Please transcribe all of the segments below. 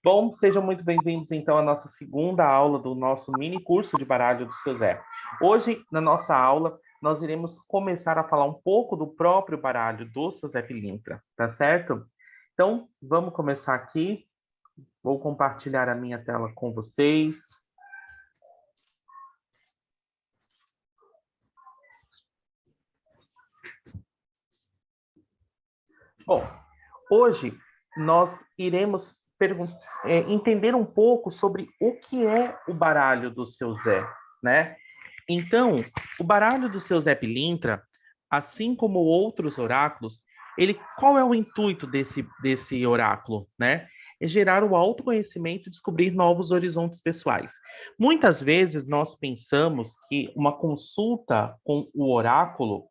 Bom, sejam muito bem-vindos, então, à nossa segunda aula do nosso mini curso de baralho do seu Zé. Hoje, na nossa aula, nós iremos começar a falar um pouco do próprio baralho do seu Zé Pilintra, tá certo? Então, vamos começar aqui. Vou compartilhar a minha tela com vocês. Bom, hoje nós iremos entender um pouco sobre o que é o baralho do seu Zé, né? Então, o baralho do seu Zé Pilintra, assim como outros oráculos, qual é o intuito desse oráculo, né? É gerar o autoconhecimento e descobrir novos horizontes pessoais. Muitas vezes nós pensamos que uma consulta com o oráculo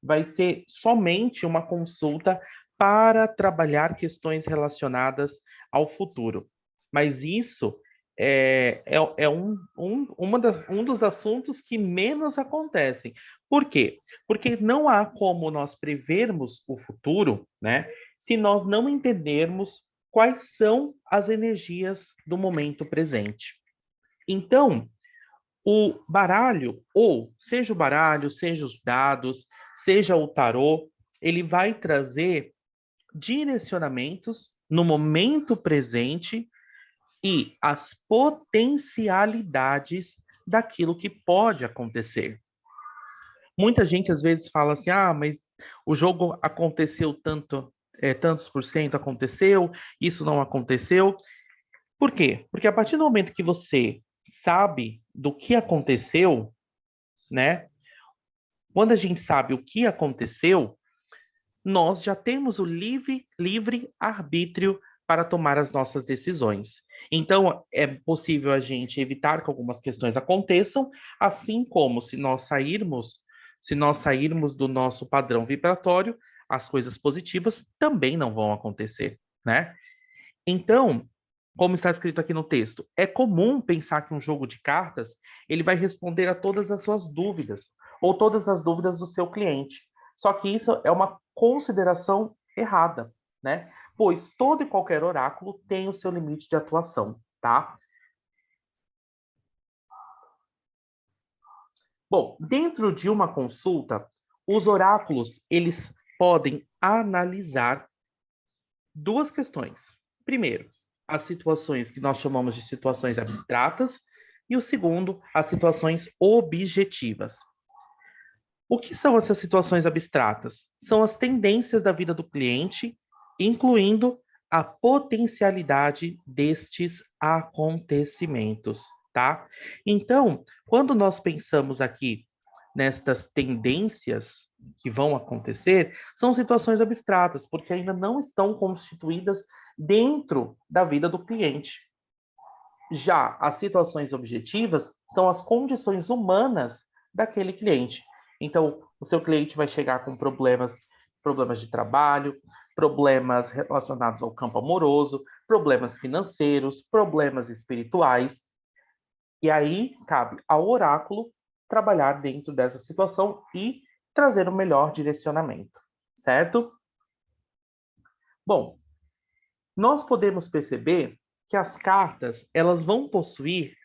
vai ser somente uma consulta para trabalhar questões relacionadas ao futuro. Mas isso é um dos assuntos que menos acontecem. Por quê? Porque não há como nós prevermos o futuro, né, se nós não entendermos quais são as energias do momento presente. Então, o baralho, ou seja o baralho, seja os dados, seja o tarô, ele vai trazer direcionamentos no momento presente e as potencialidades daquilo que pode acontecer. Muita gente às vezes fala assim: ah, mas o jogo aconteceu tantos por cento aconteceu, isso não aconteceu. Por quê? Porque a partir do momento que você sabe do que aconteceu, né? Quando a gente sabe o que aconteceu, nós já temos o livre arbítrio para tomar as nossas decisões. Então, é possível a gente evitar que algumas questões aconteçam, assim como se nós sairmos do nosso padrão vibratório, as coisas positivas também não vão acontecer, né? Então, como está escrito aqui no texto, é comum pensar que um jogo de cartas ele vai responder a todas as suas dúvidas ou todas as dúvidas do seu cliente. Só que isso é uma consideração errada, né? Pois todo e qualquer oráculo tem o seu limite de atuação, tá? Bom, dentro de uma consulta, os oráculos eles podem analisar duas questões. Primeiro, as situações que nós chamamos de situações abstratas, e o segundo, as situações objetivas. O que são essas situações abstratas? São as tendências da vida do cliente, incluindo a potencialidade destes acontecimentos, tá? Então, quando nós pensamos aqui nestas tendências que vão acontecer, são situações abstratas, porque ainda não estão constituídas dentro da vida do cliente. Já as situações objetivas são as condições humanas daquele cliente. Então, o seu cliente vai chegar com problemas de trabalho, problemas relacionados ao campo amoroso, problemas financeiros, problemas espirituais. E aí cabe ao oráculo trabalhar dentro dessa situação e trazer o melhor direcionamento, certo? Bom, nós podemos perceber que as cartas elas vão possuir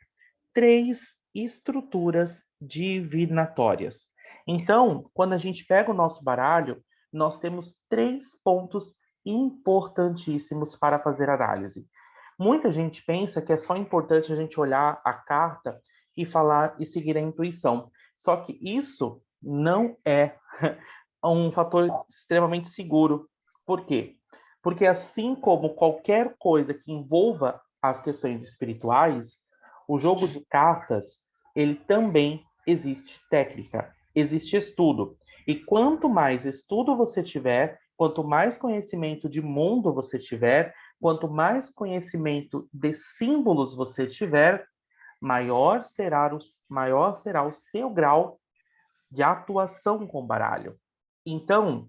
três estruturas divinatórias. Então, quando a gente pega o nosso baralho, nós temos três pontos importantíssimos para fazer análise. Muita gente pensa que é só importante a gente olhar a carta e falar e seguir a intuição. Só que isso não é um fator extremamente seguro. Por quê? Porque assim como qualquer coisa que envolva as questões espirituais, o jogo de cartas, ele também existe técnica, existe estudo. E quanto mais estudo você tiver, quanto mais conhecimento de mundo você tiver, quanto mais conhecimento de símbolos você tiver, maior será o seu grau de atuação com o baralho. Então,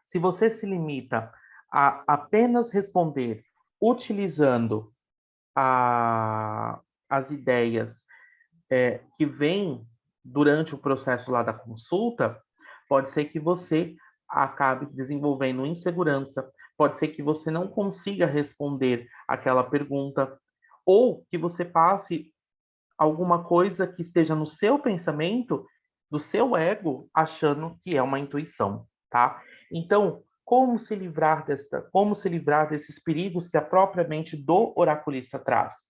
se você se limita a apenas responder utilizando as ideias que vêm durante o processo lá da consulta, pode ser que você acabe desenvolvendo insegurança, Pode ser que você não consiga responder aquela pergunta, ou que você passe alguma coisa que esteja no seu pensamento, do seu ego, achando que é uma intuição, tá? Então, como se livrar desses perigos que a própria mente do oraculista traz?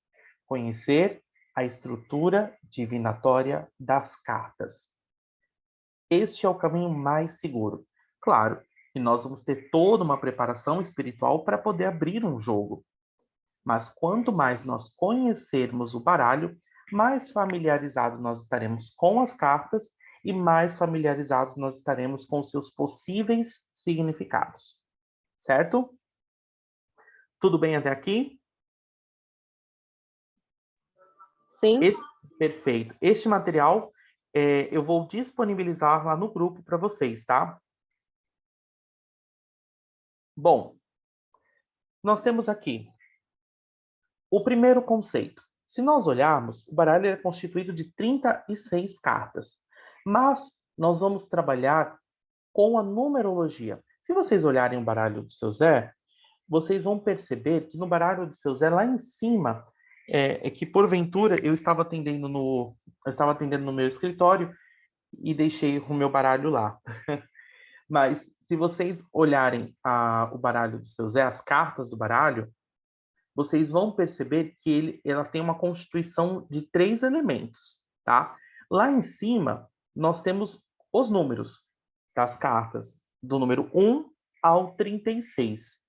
Conhecer a estrutura divinatória das cartas. Este é o caminho mais seguro. Claro que nós vamos ter toda uma preparação espiritual para poder abrir um jogo. Mas quanto mais nós conhecermos o baralho, mais familiarizados nós estaremos com as cartas e mais familiarizados nós estaremos com seus possíveis significados. Certo? Tudo bem até aqui? Sim. Perfeito. Este material eu vou disponibilizar lá no grupo para vocês, tá? Bom, nós temos aqui o primeiro conceito. Se nós olharmos, o baralho é constituído de 36 cartas, mas nós vamos trabalhar com a numerologia. Se vocês olharem o baralho do seu Zé, vocês vão perceber que no baralho do seu Zé, lá em cima, que porventura eu estava atendendo no meu escritório e deixei o meu baralho lá. Mas se vocês olharem o baralho do seu Zé, as cartas do baralho, vocês vão perceber que ela tem uma constituição de 3 elementos, tá? Lá em cima, nós temos os números das cartas, do número 1 ao 36.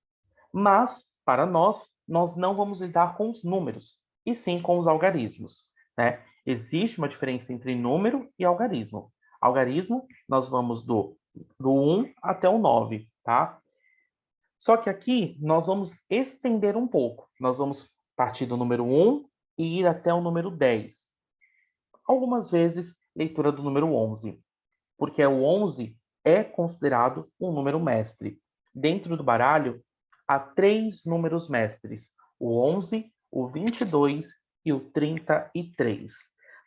Mas, para nós não vamos lidar com os números, e sim com os algarismos, né? Existe uma diferença entre número e algarismo. Algarismo, nós vamos do 1 até o 9, tá? Só que aqui nós vamos estender um pouco. Nós vamos partir do número 1 e ir até o número 10. Algumas vezes, leitura do número 11, porque o 11 é considerado um número mestre. Dentro do baralho, há 3 números mestres: o 11, o 22 e o 33.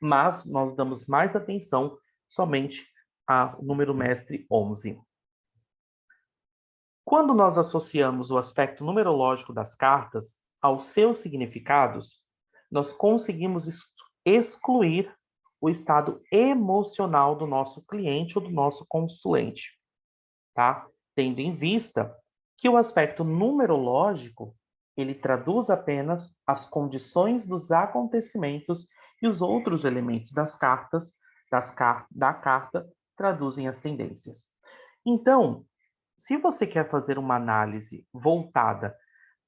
Mas nós damos mais atenção somente ao número mestre 11. Quando nós associamos o aspecto numerológico das cartas aos seus significados, nós conseguimos excluir o estado emocional do nosso cliente ou do nosso consulente, tá? Tendo em vista que o aspecto numerológico, ele traduz apenas as condições dos acontecimentos e os outros elementos das cartas, da carta, traduzem as tendências. Então, se você quer fazer uma análise voltada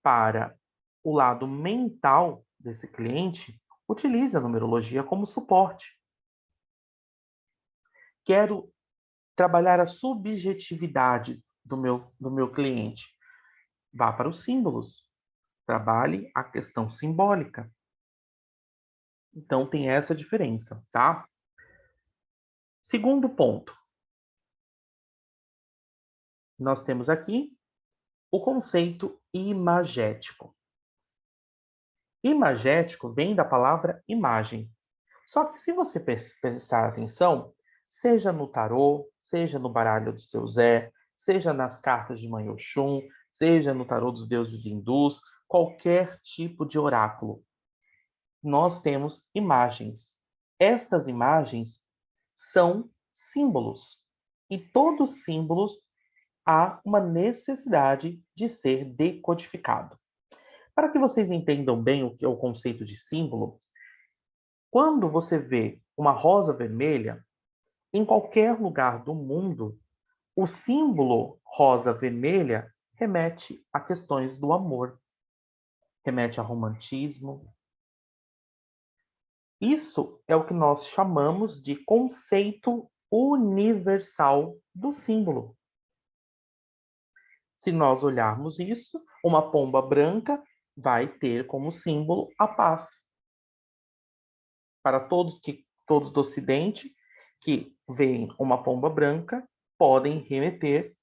para o lado mental desse cliente, utilize a numerologia como suporte. Quero trabalhar a subjetividade do meu cliente. Vá para os símbolos. Trabalhe a questão simbólica. Então, tem essa diferença, tá? Segundo ponto. Nós temos aqui o conceito imagético. Imagético vem da palavra imagem. Só que se você prestar atenção, seja no tarô, seja no baralho do seu Zé, seja nas cartas de Mãe Oxum, seja no tarô dos deuses hindus, qualquer tipo de oráculo, nós temos imagens. Estas imagens são símbolos. E todos símbolos há uma necessidade de ser decodificado. Para que vocês entendam bem o que é o conceito de símbolo, quando você vê uma rosa vermelha, em qualquer lugar do mundo, o símbolo rosa vermelha remete a questões do amor, remete a romantismo. Isso é o que nós chamamos de conceito universal do símbolo. Se nós olharmos isso, uma pomba branca vai ter como símbolo a paz. Para todos do Ocidente que veem uma pomba branca, podem remeter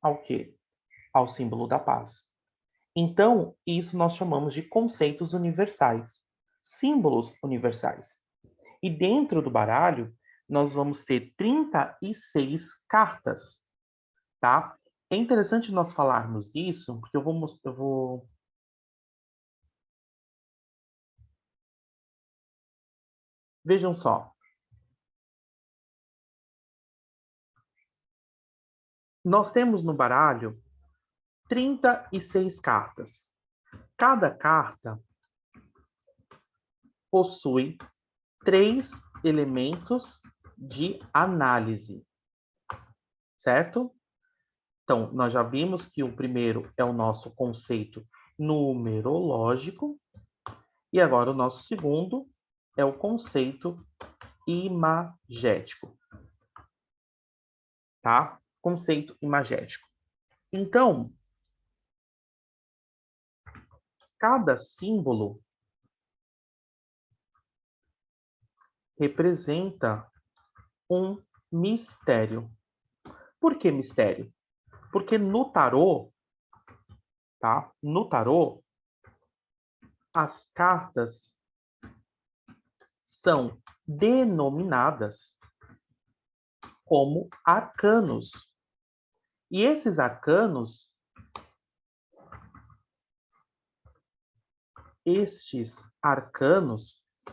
ao quê? Ao símbolo da paz. Então, isso nós chamamos de conceitos universais, símbolos universais. E dentro do baralho, nós vamos ter 36 cartas, tá? É interessante nós falarmos disso, porque eu vou... Vejam só. Nós temos no baralho 36 cartas. Cada carta possui 3 elementos de análise, certo? Então, nós já vimos que o primeiro é o nosso conceito numerológico, e agora o nosso segundo é o conceito imagético, tá? Conceito imagético. Então, cada símbolo representa um mistério. Por que mistério? Porque no tarô, tá? No tarô, as cartas são denominadas como arcanos. E esses arcanos,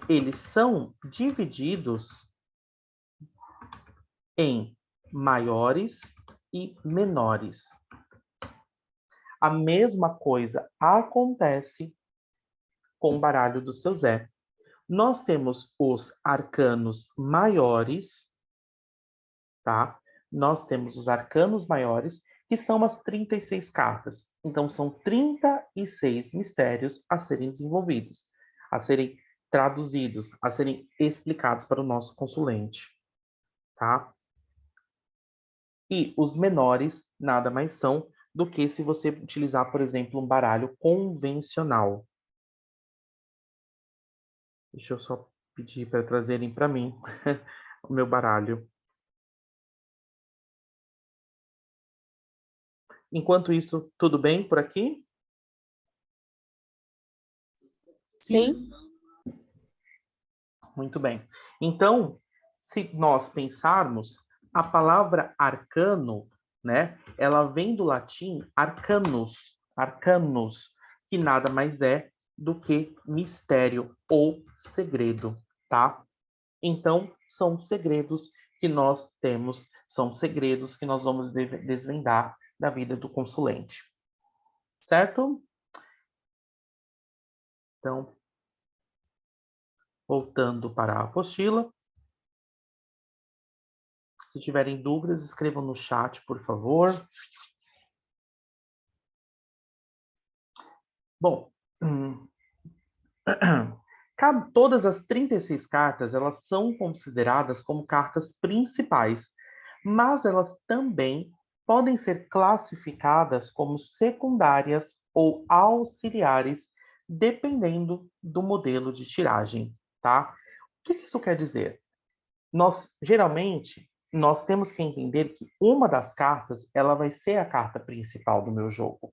eles são divididos em maiores e menores. A mesma coisa acontece com o baralho do seu Zé. Nós temos os arcanos maiores, tá? Nós temos os arcanos maiores, que são as 36 cartas. Então, são 36 mistérios a serem desenvolvidos, a serem traduzidos, a serem explicados para o nosso consulente, tá? E os menores nada mais são do que se você utilizar, por exemplo, um baralho convencional. Deixa eu só pedir para trazerem para mim o meu baralho. Enquanto isso, tudo bem por aqui? Sim. Muito bem. Então, se nós pensarmos, a palavra arcano, né, ela vem do latim arcanus, arcanus, que nada mais é do que mistério ou segredo, tá? Então, são segredos que nós temos, são segredos que nós vamos desvendar da vida do consulente. Certo? Então, voltando para a apostila. Se tiverem dúvidas, escrevam no chat, por favor. Bom, todas as 36 cartas, elas são consideradas como cartas principais, mas elas também podem ser classificadas como secundárias ou auxiliares, dependendo do modelo de tiragem, tá? O que isso quer dizer? Geralmente, nós temos que entender que uma das cartas, ela vai ser a carta principal do meu jogo.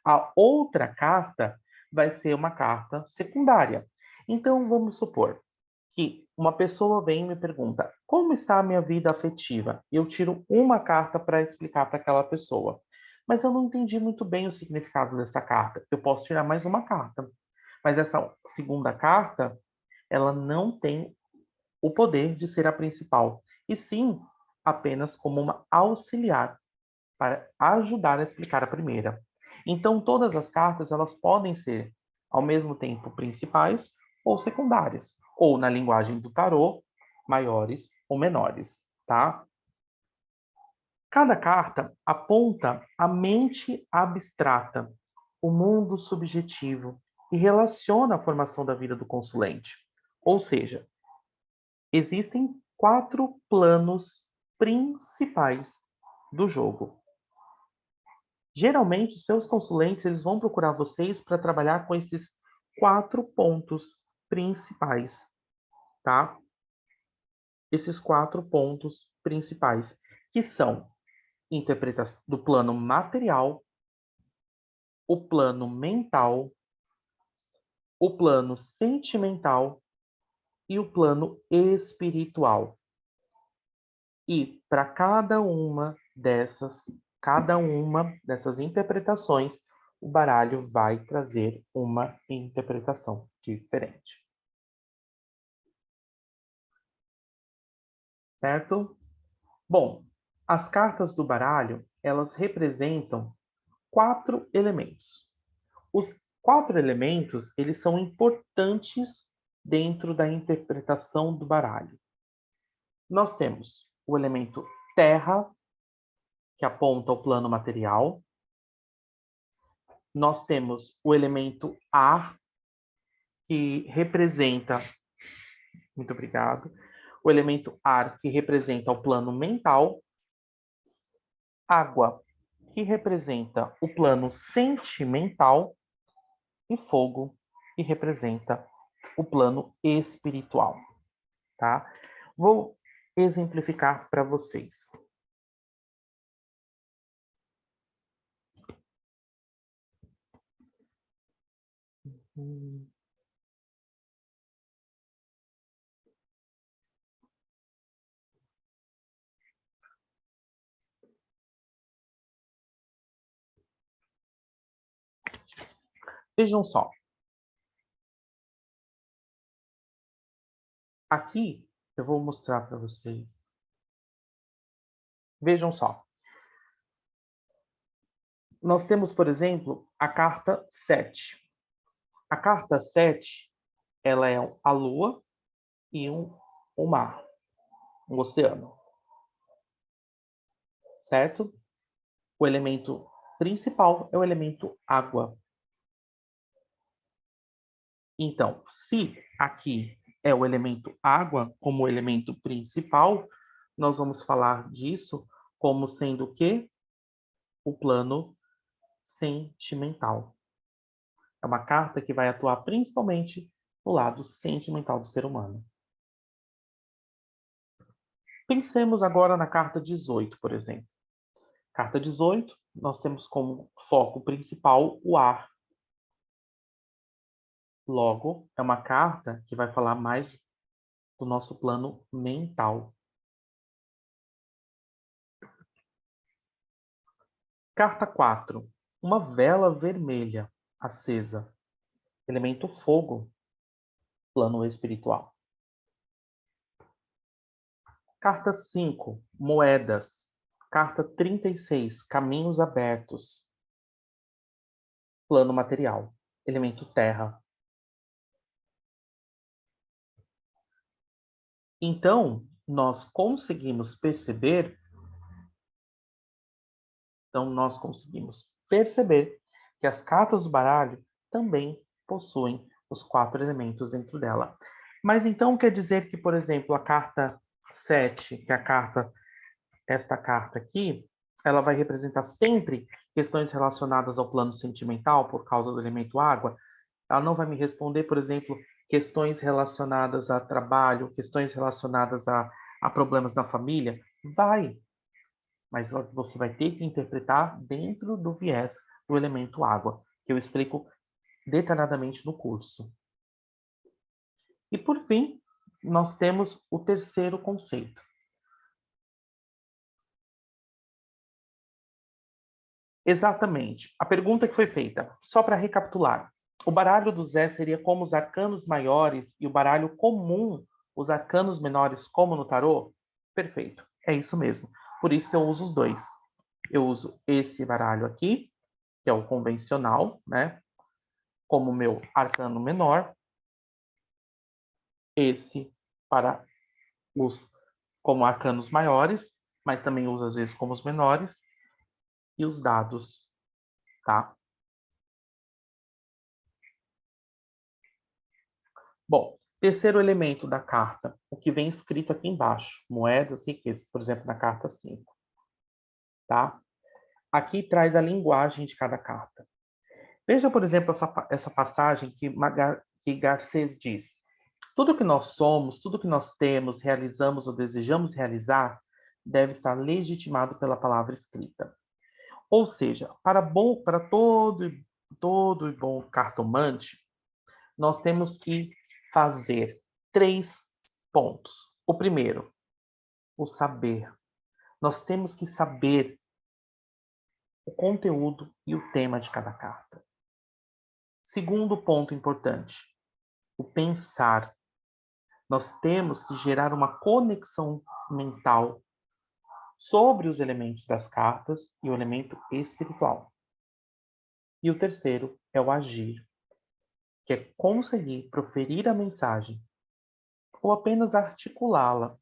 A outra carta vai ser uma carta secundária. Então, vamos supor que uma pessoa vem e me pergunta: como está a minha vida afetiva? Eu tiro uma carta para explicar para aquela pessoa. Mas eu não entendi muito bem o significado dessa carta. Eu posso tirar mais uma carta. Mas essa segunda carta, ela não tem o poder de ser a principal, e sim apenas como uma auxiliar para ajudar a explicar a primeira. Então, todas as cartas elas podem ser, ao mesmo tempo, principais ou secundárias, ou na linguagem do tarô, maiores ou menores, tá? Cada carta aponta a mente abstrata, o mundo subjetivo e relaciona a formação da vida do consulente. Ou seja, existem 4 planos principais do jogo. Geralmente, os seus consulentes eles vão procurar vocês para trabalhar com esses 4 pontos principais, tá? Esses 4 pontos principais, que são interpretação do plano material, o plano mental, o plano sentimental e o plano espiritual. E para cada uma dessas cada uma dessas interpretações, o baralho vai trazer uma interpretação diferente. Certo? Bom, as cartas do baralho, elas representam 4 elementos. Os 4 elementos, eles são importantes dentro da interpretação do baralho. Nós temos o elemento terra, que aponta o plano material. Nós temos o elemento ar, que representa... Muito obrigado. O elemento ar, que representa o plano mental. Água, que representa o plano sentimental. E fogo, que representa o plano espiritual. Tá? Vou exemplificar para vocês. Vejam só. Aqui eu vou mostrar para vocês. Vejam só. Nós temos, por exemplo, a carta 7. A carta 7, ela é a lua e um mar, um oceano. Certo? O elemento principal é o elemento água. Então, se aqui é o elemento água como elemento principal, nós vamos falar disso como sendo o quê? O plano sentimental. É uma carta que vai atuar principalmente no lado sentimental do ser humano. Pensemos agora na carta 18, por exemplo. Carta 18, nós temos como foco principal o ar. Logo, é uma carta que vai falar mais do nosso plano mental. Carta 4. Uma vela vermelha acesa. Elemento fogo, plano espiritual. Carta 5. Moedas. Carta 36. Caminhos abertos. Plano material. Elemento terra. Então, nós conseguimos perceber que as cartas do baralho também possuem os 4 elementos dentro dela. Mas então quer dizer que, por exemplo, a carta 7, que é esta carta aqui, ela vai representar sempre questões relacionadas ao plano sentimental por causa do elemento água? Ela não vai me responder, por exemplo, questões relacionadas a trabalho, questões relacionadas a problemas na família? Vai, mas você vai ter que interpretar dentro do viés do elemento água, que eu explico detalhadamente no curso. E, por fim, nós temos o terceiro conceito. Exatamente. A pergunta que foi feita, só para recapitular. O baralho do Zé seria como os arcanos maiores e o baralho comum, os arcanos menores, como no tarô? Perfeito. É isso mesmo. Por isso que eu uso os dois. Eu uso esse baralho aqui, que é o convencional, né? Como meu arcano menor. Esse para os como arcanos maiores, mas também uso às vezes como os menores. E os dados, tá? Bom, terceiro elemento da carta, o que vem escrito aqui embaixo, moedas, riquezas, por exemplo, na carta 5. Tá? Aqui traz a linguagem de cada carta. Veja, por exemplo, essa passagem que Garcês diz. Tudo que nós somos, tudo que nós temos, realizamos ou desejamos realizar, deve estar legitimado pela palavra escrita. Ou seja, para todo e bom cartomante, nós temos que fazer 3 pontos. O primeiro, o saber. Nós temos que saber o conteúdo e o tema de cada carta. Segundo ponto importante, o pensar. Nós temos que gerar uma conexão mental sobre os elementos das cartas e o elemento espiritual. E o terceiro é o agir, que é conseguir proferir a mensagem ou apenas articulá-la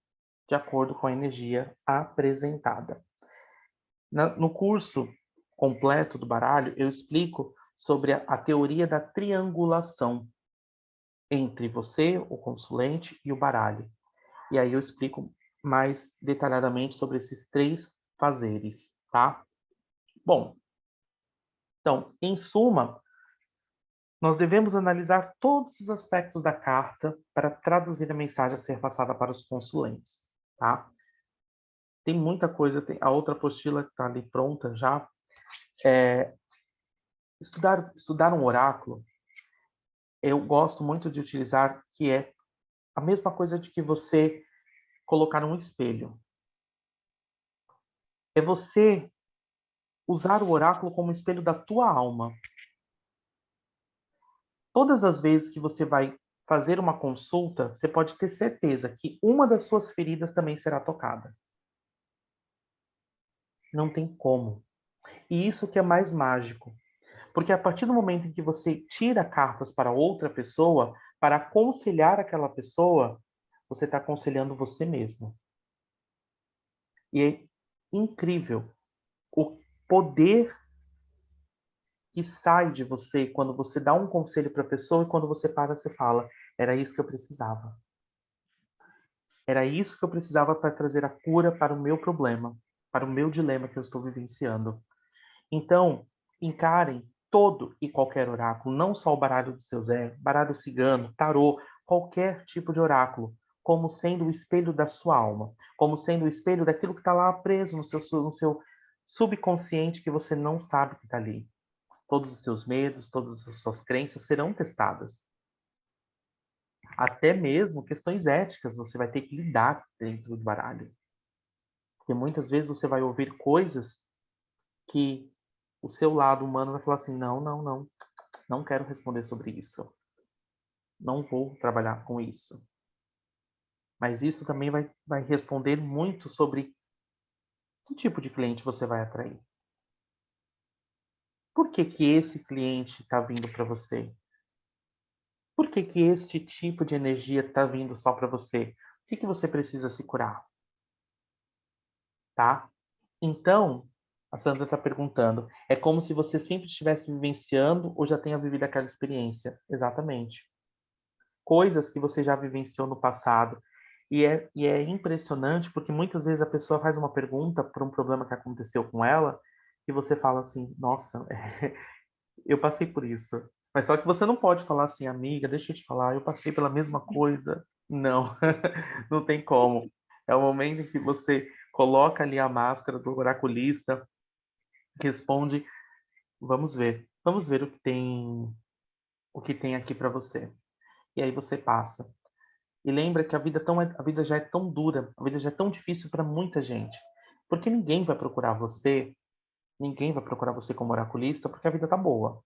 de acordo com a energia apresentada. No curso completo do baralho, eu explico sobre a teoria da triangulação entre você, o consulente e o baralho. E aí eu explico mais detalhadamente sobre esses 3 fazeres, tá? Bom, então, em suma, nós devemos analisar todos os aspectos da carta para traduzir a mensagem a ser passada para os consulentes, tá? Tem muita coisa, a outra apostila que está ali pronta já. Estudar um oráculo, eu gosto muito de utilizar, que é a mesma coisa de que você colocar um espelho. É você usar o oráculo como espelho da tua alma. Todas as vezes que você vai fazer uma consulta, você pode ter certeza que uma das suas feridas também será tocada. Não tem como. E isso que é mais mágico. Porque a partir do momento em que você tira cartas para outra pessoa, para aconselhar aquela pessoa, você está aconselhando você mesmo. E é incrível o poder que sai de você quando você dá um conselho para a pessoa e quando você para, você fala: era isso que eu precisava. Era isso que eu precisava para trazer a cura para o meu problema, para o meu dilema que eu estou vivenciando. Então, encarem todo e qualquer oráculo, não só o baralho do seu Zé, baralho cigano, tarô, qualquer tipo de oráculo, como sendo o espelho da sua alma, como sendo o espelho daquilo que está lá preso no seu subconsciente que você não sabe que está ali. Todos os seus medos, todas as suas crenças serão testadas. Até mesmo questões éticas você vai ter que lidar dentro do baralho. Porque muitas vezes você vai ouvir coisas que o seu lado humano vai falar assim: não, não, não, não quero responder sobre isso. Não vou trabalhar com isso. Mas isso também vai responder muito sobre que tipo de cliente você vai atrair. Por que que esse cliente está vindo para você? Por que que este tipo de energia está vindo só para você? O que que você precisa se curar? Tá? Então, a Sandra está perguntando, é como se você sempre estivesse vivenciando ou já tenha vivido aquela experiência. Exatamente. Coisas que você já vivenciou no passado. E é impressionante porque muitas vezes a pessoa faz uma pergunta por um problema que aconteceu com ela e você fala assim, nossa, eu passei por isso. Mas só que você não pode falar assim, amiga, deixa eu te falar, eu passei pela mesma coisa. Não, não tem como. É o momento em que você coloca ali a máscara do oraculista, responde, vamos ver o que tem aqui para você. E aí você passa. E lembra que a vida já é tão dura, a vida já é tão difícil para muita gente. Porque ninguém vai procurar você como oraculista porque a vida tá boa.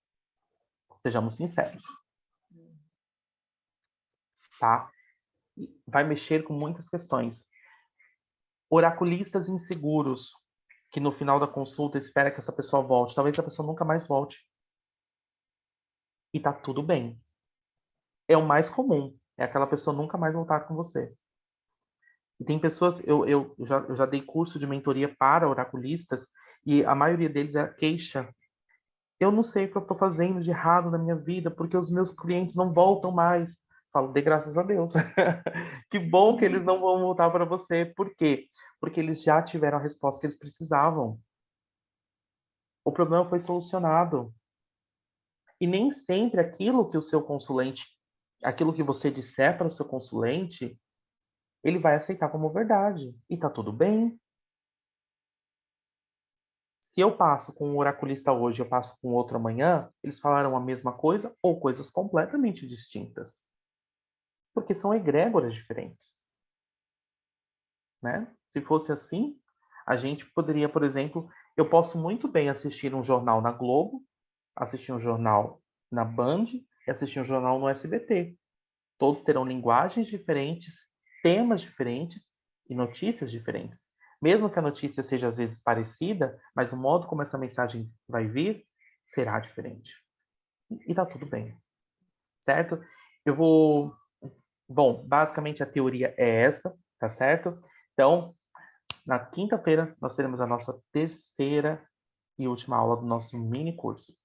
Sejamos sinceros, tá? Vai mexer com muitas questões. Oraculistas inseguros, que no final da consulta espera que essa pessoa volte. Talvez a pessoa nunca mais volte. E tá tudo bem. É o mais comum. É aquela pessoa nunca mais voltar com você. E tem pessoas, eu já dei curso de mentoria para oraculistas e a maioria deles é a queixa. Eu não sei o que eu estou fazendo de errado na minha vida, porque os meus clientes não voltam mais. Falo, dê graças a Deus. Que bom que eles não vão voltar para você. Por quê? Porque eles já tiveram a resposta que eles precisavam. O problema foi solucionado. E nem sempre aquilo que o seu consulente, aquilo que você disser para o seu consulente, ele vai aceitar como verdade. E tá tudo bem. Se eu passo com um oraculista hoje, eu passo com outro amanhã, eles falaram a mesma coisa ou coisas completamente distintas. Porque são egrégoras diferentes, né? Se fosse assim, a gente poderia, por exemplo, Eu posso muito bem assistir um jornal na Globo, assistir um jornal na Band e assistir um jornal no SBT. Todos terão linguagens diferentes, temas diferentes e notícias diferentes. Mesmo que a notícia seja às vezes parecida, mas o modo como essa mensagem vai vir será diferente. E tá tudo bem, certo? Eu vou. Bom, basicamente a teoria é essa, tá certo? Então, na quinta-feira, nós teremos a nossa terceira e última aula do nosso mini curso.